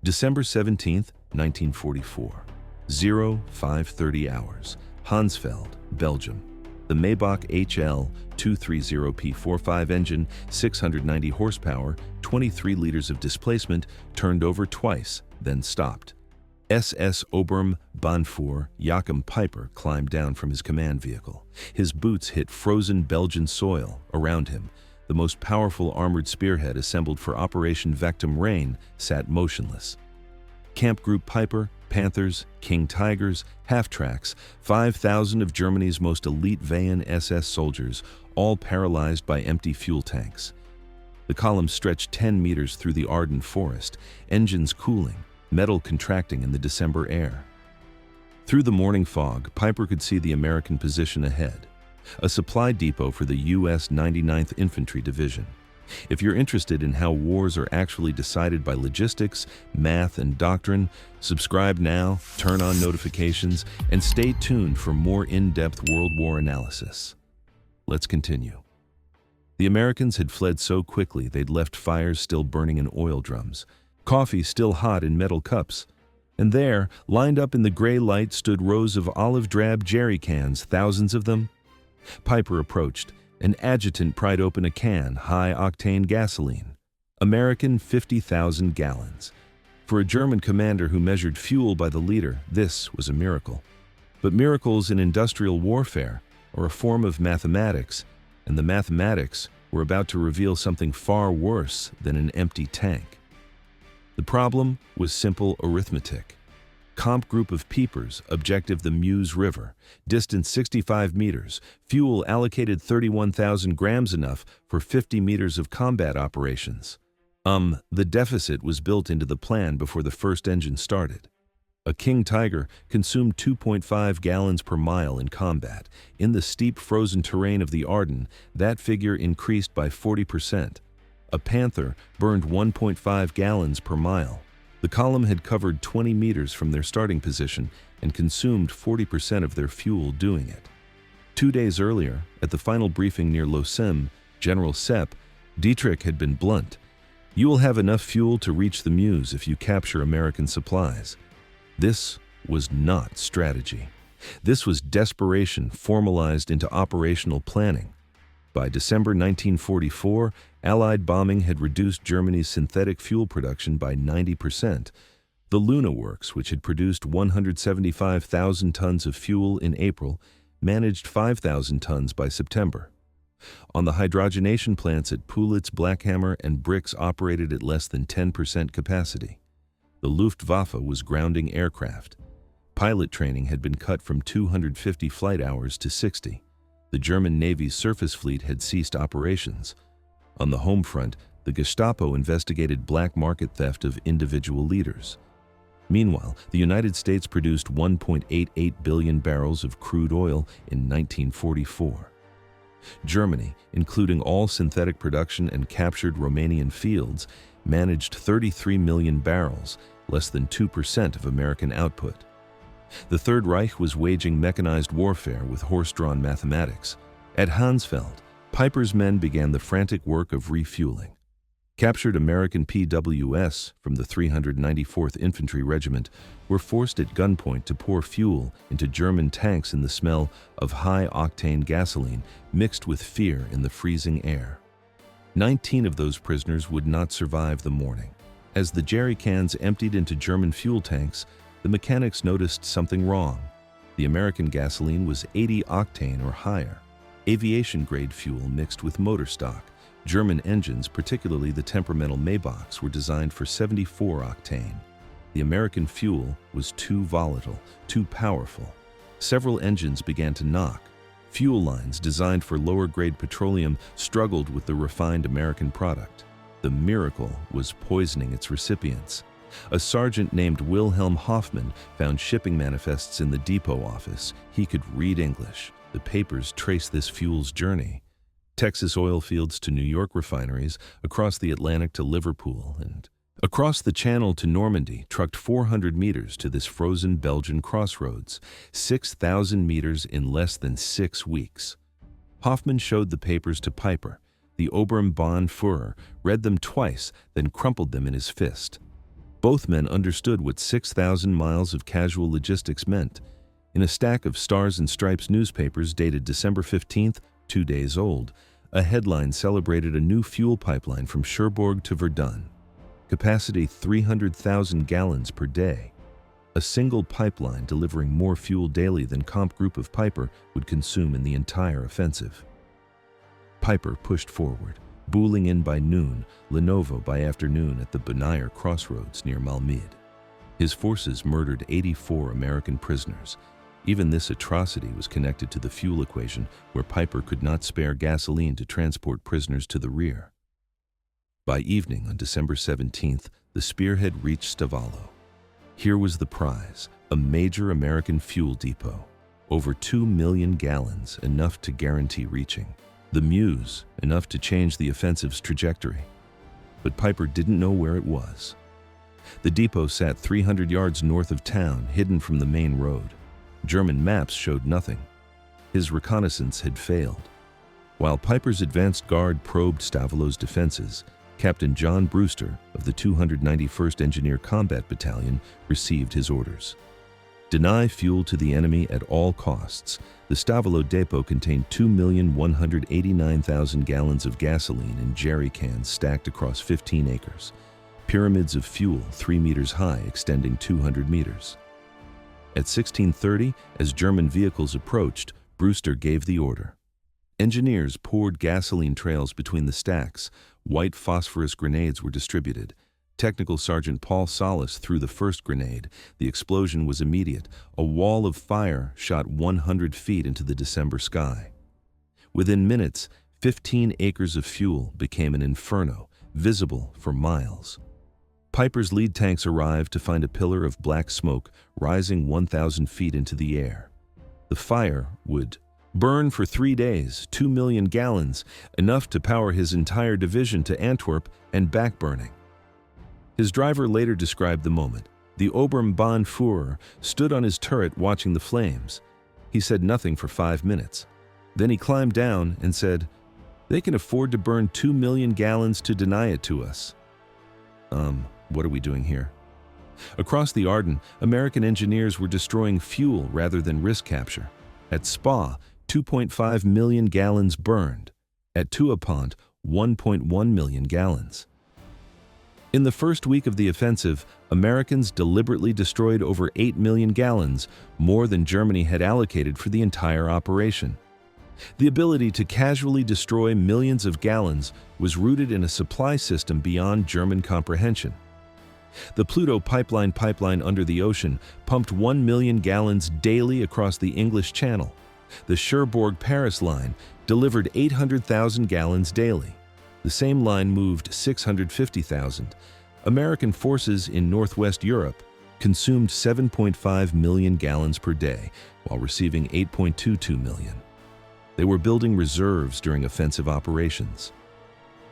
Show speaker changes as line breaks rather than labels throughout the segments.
December 17th, 1944. 0530 hours. Hansfeld, Belgium. The Maybach HL-230P45 engine, 690 horsepower, 23 liters of displacement, turned over twice, then stopped. SS Oberm-Bannführer Joachim Peiper climbed down from his command vehicle. His boots hit frozen Belgian soil around him. The most powerful armored spearhead assembled for Operation Victim Rain sat motionless. Kampfgruppe Peiper, Panthers, King Tigers, half-tracks, 5,000 of Germany's most elite Waffen SS soldiers, all paralyzed by empty fuel tanks. The column stretched 10 meters through the Ardennes forest, engines cooling, metal contracting in the December air. Through the morning fog, Peiper could see the American position ahead, a supply depot for the U.S. 99th Infantry Division. If you're interested in how wars are actually decided by logistics, math, and doctrine, subscribe now, turn on notifications, and stay tuned for more in-depth World War analysis. Let's continue. The Americans had fled so quickly they'd left fires still burning in oil drums, coffee still hot in metal cups, and there, lined up in the gray light, stood rows of olive-drab jerry cans, thousands of them. Peiper approached. An adjutant pried open a can, high-octane gasoline. American 50,000 gallons. For a German commander who measured fuel by the liter, this was a miracle. But miracles in industrial warfare are a form of mathematics, and the mathematics were about to reveal something far worse than an empty tank. The problem was simple arithmetic. Kampfgruppe Peipers, objective the Meuse River, distance 65 meters, fuel allocated 31,000 grams, enough for 50 meters of combat operations. The deficit was built into the plan before the first engine started. A King Tiger consumed 2.5 gallons per mile in combat. In the steep frozen terrain of the Ardennes, that figure increased by 40%. A Panther burned 1.5 gallons per mile. The column had covered 20 meters from their starting position and consumed 40% of their fuel doing it. 2 days earlier, at the final briefing near Lausanne, General Sepp Dietrich had been blunt. "You will have enough fuel to reach the Meuse if you capture American supplies." This was not strategy. This was desperation formalized into operational planning. By December 1944, Allied bombing had reduced Germany's synthetic fuel production by 90%. The Luna Works, which had produced 175,000 tons of fuel in April, managed 5,000 tons by September. On the hydrogenation plants at Pulitz, Blackhammer, and Brix operated at less than 10% capacity. The Luftwaffe was grounding aircraft. Pilot training had been cut from 250 flight hours to 60. The German Navy's surface fleet had ceased operations. On the home front, the Gestapo investigated black market theft of individual leaders. Meanwhile, the United States produced 1.88 billion barrels of crude oil in 1944. Germany, including all synthetic production and captured Romanian fields, managed 33 million barrels, less than 2% of American output. The Third Reich was waging mechanized warfare with horse-drawn mathematics. At Hansfeld, Peiper's men began the frantic work of refueling. Captured American PWS from the 394th Infantry Regiment were forced at gunpoint to pour fuel into German tanks in the smell of high-octane gasoline mixed with fear in the freezing air. 19 of those prisoners would not survive the morning. As the jerry cans emptied into German fuel tanks, the mechanics noticed something wrong. The American gasoline was 80 octane or higher, aviation-grade fuel mixed with motor stock. German engines, particularly the temperamental Maybachs, were designed for 74 octane. The American fuel was too volatile, too powerful. Several engines began to knock. Fuel lines designed for lower-grade petroleum struggled with the refined American product. The miracle was poisoning its recipients. A sergeant named Wilhelm Hoffman found shipping manifests in the depot office. He could read English. The papers traced this fuel's journey. Texas oil fields to New York refineries, across the Atlantic to Liverpool, and across the Channel to Normandy, trucked 400 meters to this frozen Belgian crossroads, 6,000 meters in less than 6 weeks. Hoffman showed the papers to Peiper. The Oberm-Bannführer read them twice, then crumpled them in his fist. Both men understood what 6,000 miles of casual logistics meant. In a stack of Stars and Stripes newspapers dated December 15th, 2 days old, a headline celebrated a new fuel pipeline from Cherbourg to Verdun. Capacity 300,000 gallons per day. A single pipeline delivering more fuel daily than Kampfgruppe Peiper would consume in the entire offensive. Peiper pushed forward, Bouling in by noon, Lenovo by afternoon at the Benayer crossroads near Malmedy. His forces murdered 84 American prisoners. Even this atrocity was connected to the fuel equation, where Peiper could not spare gasoline to transport prisoners to the rear. By evening on December 17th, the spearhead reached Stavelo. Here was the prize, a major American fuel depot. Over 2 million gallons, enough to guarantee reaching. The Muse, enough to change the offensive's trajectory. But Peiper didn't know where it was. The depot sat 300 yards north of town, hidden from the main road. German maps showed nothing. His reconnaissance had failed. While Peiper's advanced guard probed Stavelo's defenses, Captain John Brewster of the 291st Engineer Combat Battalion received his orders. Deny fuel to the enemy at all costs. The Stavelo depot contained 2,189,000 gallons of gasoline in jerry cans stacked across 15 acres. Pyramids of fuel 3 meters high extending 200 meters. At 16:30, as German vehicles approached, Brewster gave the order. Engineers poured gasoline trails between the stacks. White phosphorus grenades were distributed. Technical Sergeant Paul Salas threw the first grenade. The explosion was immediate. A wall of fire shot 100 feet into the December sky. Within minutes, 15 acres of fuel became an inferno, visible for miles. Peiper's lead tanks arrived to find a pillar of black smoke rising 1,000 feet into the air. The fire would burn for 3 days, 2 million gallons, enough to power his entire division to Antwerp and back burning. His driver later described the moment. The Oberbahn-Führer stood on his turret watching the flames. He said nothing for 5 minutes. Then he climbed down and said, "They can afford to burn 2 million gallons to deny it to us." What are we doing here? Across the Ardennes, American engineers were destroying fuel rather than risk capture. At Spa, 2.5 million gallons burned. At Tuapont, 1.1 million gallons. In the first week of the offensive, Americans deliberately destroyed over 8 million gallons, more than Germany had allocated for the entire operation. The ability to casually destroy millions of gallons was rooted in a supply system beyond German comprehension. The PLUTO pipeline under the ocean pumped 1 million gallons daily across the English Channel. The Cherbourg-Paris line delivered 800,000 gallons daily. The same line moved 650,000. American forces in Northwest Europe consumed 7.5 million gallons per day, while receiving 8.22 million. They were building reserves during offensive operations.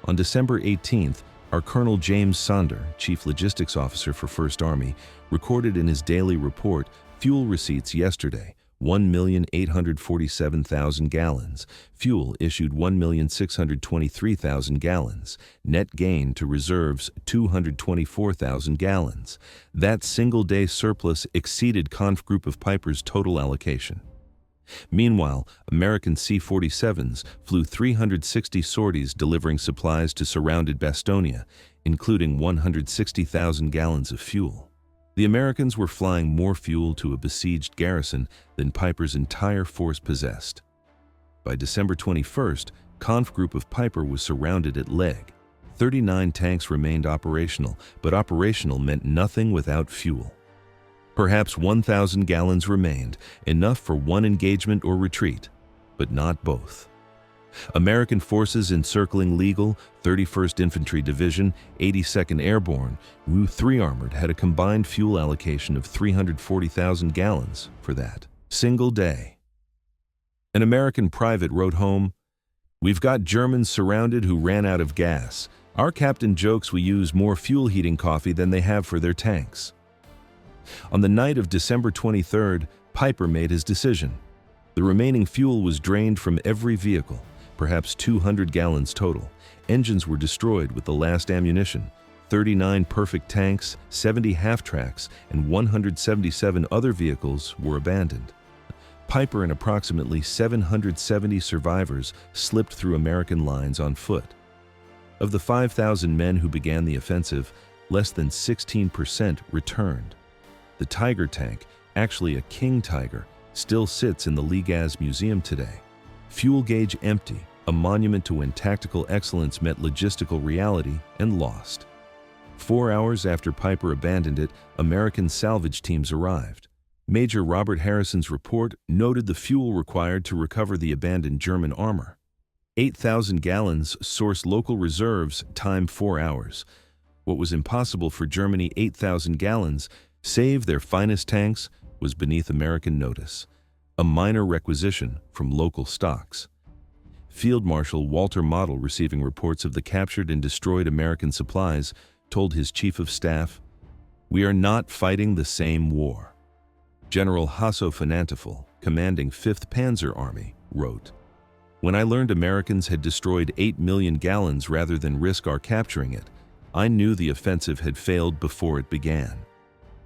On December 18th, our Colonel James Sonder, Chief Logistics Officer for First Army, recorded in his daily report fuel receipts yesterday, 1,847,000 gallons. Fuel issued 1,623,000 gallons. Net gain to reserves 224,000 gallons. That single-day surplus exceeded Kampfgruppe Peiper's total allocation. Meanwhile, American C-47s flew 360 sorties delivering supplies to surrounded Bastonia, including 160,000 gallons of fuel. The Americans were flying more fuel to a besieged garrison than Peiper's entire force possessed. By December 21st, Kampfgruppe Peiper was surrounded at Leg. 39 tanks remained operational, but operational meant nothing without fuel. Perhaps 1,000 gallons remained, enough for one engagement or retreat, but not both. American forces encircling Legal, 31st Infantry Division, 82nd Airborne, Wu-3 Armored had a combined fuel allocation of 340,000 gallons for that single day. An American private wrote home, "We've got Germans surrounded who ran out of gas. Our captain jokes we use more fuel heating coffee than they have for their tanks." On the night of December 23rd, Peiper made his decision. The remaining fuel was drained from every vehicle, perhaps 200 gallons total. Engines were destroyed with the last ammunition. 39 perfect tanks, 70 half-tracks, and 177 other vehicles were abandoned. Peiper and approximately 770 survivors slipped through American lines on foot. Of the 5,000 men who began the offensive, less than 16% returned. The Tiger tank, actually a King Tiger, still sits in the Gleize Museum today. Fuel gauge empty, a monument to when tactical excellence met logistical reality and lost. 4 hours after Peiper abandoned it, American salvage teams arrived. Major Robert Harrison's report noted the fuel required to recover the abandoned German armor. 8,000 gallons, source local reserves, time 4 hours. What was impossible for Germany, 8,000 gallons, save their finest tanks, was beneath American notice. A minor requisition from local stocks. Field Marshal Walter Model, receiving reports of the captured and destroyed American supplies, told his chief of staff, "We are not fighting the same war." General Hasso Fanantifel, commanding 5th Panzer Army, wrote, "When I learned Americans had destroyed 8 million gallons rather than risk our capturing it, I knew the offensive had failed before it began."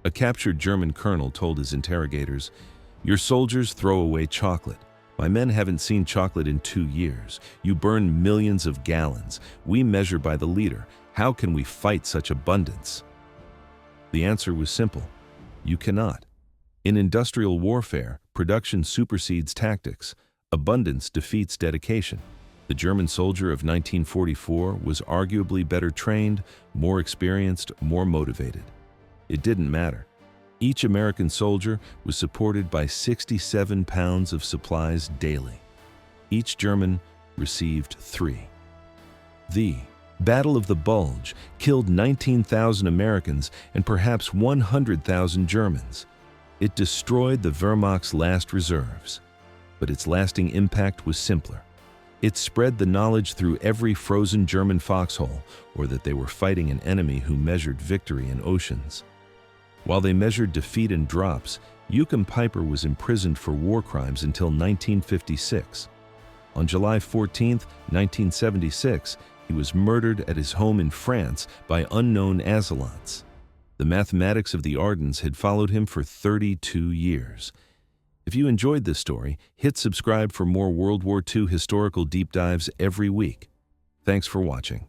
A captured German colonel told his interrogators, "Your soldiers throw away chocolate. My men haven't seen chocolate in 2 years. You burn millions of gallons. We measure by the liter. How can we fight such abundance?" The answer was simple. You cannot. In industrial warfare, production supersedes tactics. Abundance defeats dedication. The German soldier of 1944 was arguably better trained, more experienced, more motivated. It didn't matter. Each American soldier was supported by 67 pounds of supplies daily. Each German received 3. The Battle of the Bulge killed 19,000 Americans and perhaps 100,000 Germans. It destroyed the Wehrmacht's last reserves. But its lasting impact was simpler. It spread the knowledge through every frozen German foxhole, or that they were fighting an enemy who measured victory in oceans. While they measured defeat in drops, Joachim Peiper was imprisoned for war crimes until 1956. On July 14, 1976, he was murdered at his home in France by unknown assailants. The mathematics of the Ardennes had followed him for 32 years. If you enjoyed this story, hit subscribe for more World War II historical deep dives every week. Thanks for watching.